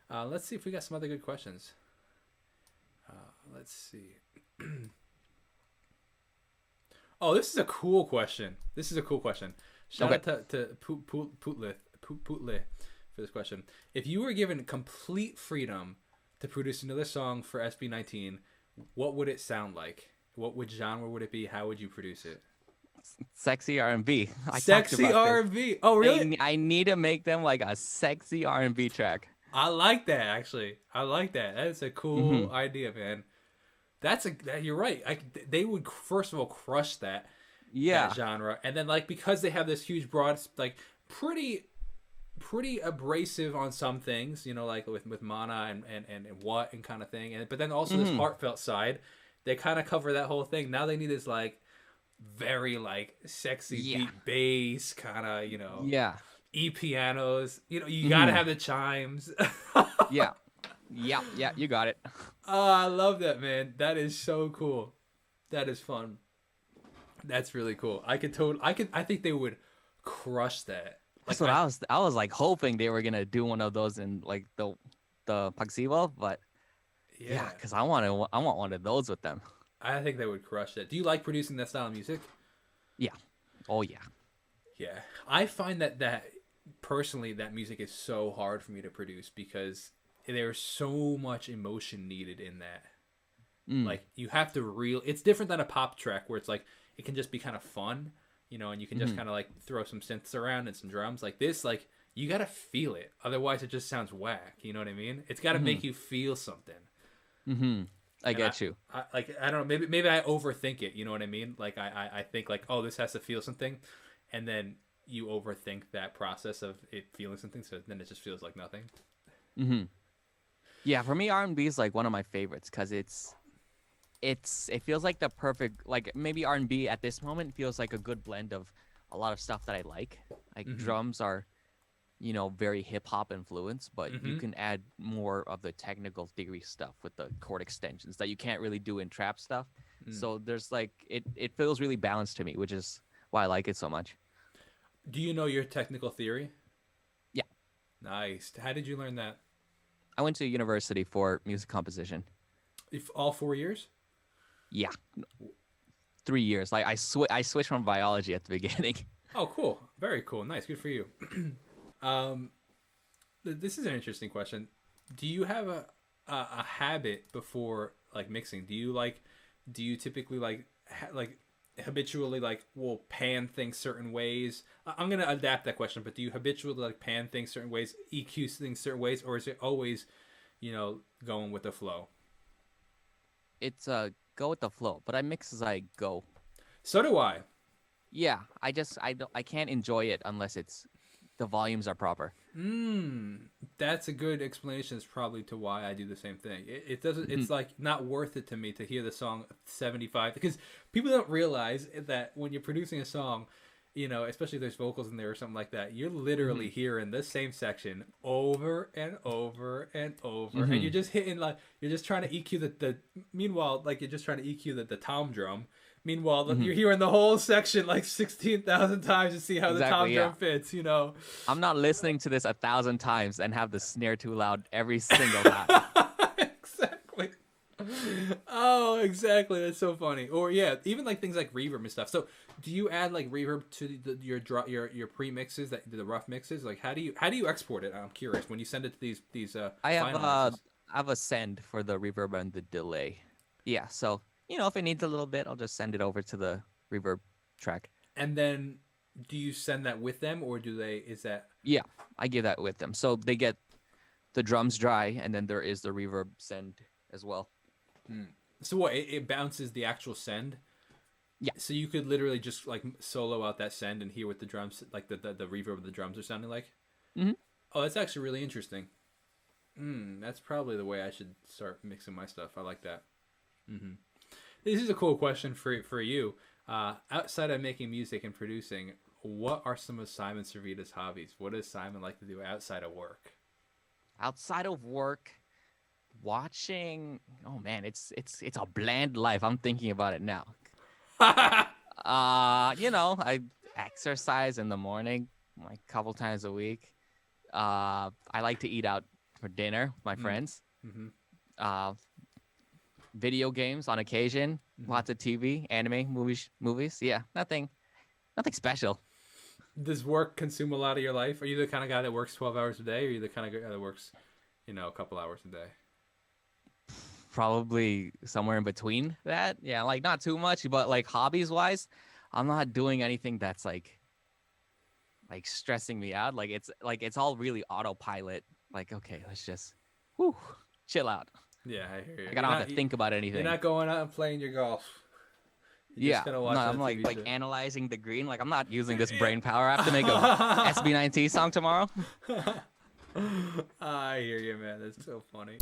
Let's see if we got some other good questions. Let's see. Oh, this is a cool question. Shout Okay. out to Pootle for this question. If you were given complete freedom to produce another song for SB19, what would it sound like? What would genre would it be? How would you produce it? Sexy R&B. I talked Sexy about this. R&B. Oh, really? I need to make them like a sexy R&B track. I like that actually. I like that. That is a Mm-hmm. cool idea, man. You're right. They would first of all crush that Yeah. genre, and then like because they have this huge broad like pretty pretty abrasive on some things, like with Mana and what and kind of thing, and but then also this Mm-hmm. heartfelt side. They kind of cover that whole thing. Now they need this like very like sexy Yeah. deep bass kind of Yeah. e pianos. You got to Mm-hmm. have the chimes. Yeah. Yeah. Yeah. You got it. Oh, I love that, man. That is so cool. That is fun. That's really cool. I think they would crush that. That's Like what I was like hoping they were gonna do one of those in like the Paxivo, but yeah, yeah, because I want one of those with them. I think they would crush that. Do you like producing that style of music? Yeah. Oh yeah. Yeah. I find that personally that music is so hard for me to produce because there's so much emotion needed in that. Mm. Like you have to it's different than a pop track where it's like it can just be kind of fun, and you can just Mm-hmm. kind of like throw some synths around and some drums. Like this, like you got to feel it. Otherwise it just sounds whack, you know what I mean? It's got to Mm-hmm. make you feel something. Mm-hmm. I And get you. I don't know, maybe I overthink it, you know what I mean? Like I think like, oh, this has to feel something, and then you overthink that process of it feeling something, so then it just feels like nothing. Mm-hmm. Yeah, for me R&B is like one of my favorites because it feels like the perfect like maybe R&B at this moment feels like a good blend of a lot of stuff that I like. Like Mhm. drums are very hip hop influence, but you Mhm. can add more of the technical theory stuff with the chord extensions that you can't really do in trap stuff. Mm. So there's like it feels really balanced to me, which is why I like it so much. Do you know your technical theory? Yeah, Nice. How did you learn that? I went to university for music composition. If all 4 years? Yeah, 3 years. Like I switched from biology at the beginning. Oh, cool. Very cool. Nice. Good for you. um, this is an interesting question. Do you have a habit before like mixing? Do you typically like habitually like will pan things certain ways? I'm gonna adapt that question, but do you habitually like pan things certain ways, EQ things certain ways, or is it always, going with the flow? It's go with the flow, but I mix as I go. So do I. Yeah, I can't enjoy it unless it's the volumes are proper. That's a good explanation. It's probably to why I do the same thing. It doesn't. Mhm. It's like not worth it to me to hear the song 75 because people don't realize that when you're producing a song, especially if there's vocals in there or something like that, you're literally Mhm. hearing the same section over and over and over, and you're Mhm. just hitting like you're just trying to EQ the. Meanwhile, like you're just trying to EQ the tom drum. Meanwhile, Mhm. you're hearing the whole section like 16,000 times to see how the tom Exactly. Yeah. drum fits. I'm not listening to this 1,000 times and have the snare too loud every single time. Exactly. Oh, exactly. That's so funny. Or yeah, even like things like reverb and stuff. So, do you add like reverb to your pre mixes, that the rough mixes? Like, how do you export it? I'm curious. When you send it to these I have final mixes. I have a send for the reverb and the delay. Yeah, so if it needs a little bit, I'll just send it over to the reverb track. And then, do you send that with them, or do they? Is that Yeah, I give that with them. So they get the drums dry, and then there is the reverb send as well. so? What it bounces the actual send. Yeah. So you could literally just like solo out that send and hear what the drums, like the reverb of the drums are sounding like. Hmm. Oh, that's actually really interesting. That's probably the way I should start mixing my stuff. I like that. This is a cool question for you. Outside of making music and producing, what are some of Simon Servita's hobbies? What does Simon like to do outside of work? Outside of work, watching. Oh man, it's a bland life. I'm thinking about it now. I exercise in the morning, like a couple times a week. I like to eat out for dinner with my friends. Mm-hmm. Video games on occasion. Lots of TV, anime, movies. Yeah, nothing special. Does work consume a lot of your life? Are you the kind of guy that works 12 hours a day, or are you the kind of guy that works, a couple hours a day? Probably somewhere in between that. Yeah, like not too much, but like hobbies wise, I'm not doing anything that's like stressing me out. Like it's all really autopilot. Like, okay, let's just chill out. Yeah, I hear you. Like I don't have to think about anything. You're not going out and playing your golf. You're just gonna watch I'm TV like show. analyzing the green. Like I'm not using this brain power. I have to make a SB19 song tomorrow. I hear you, man. That's so funny.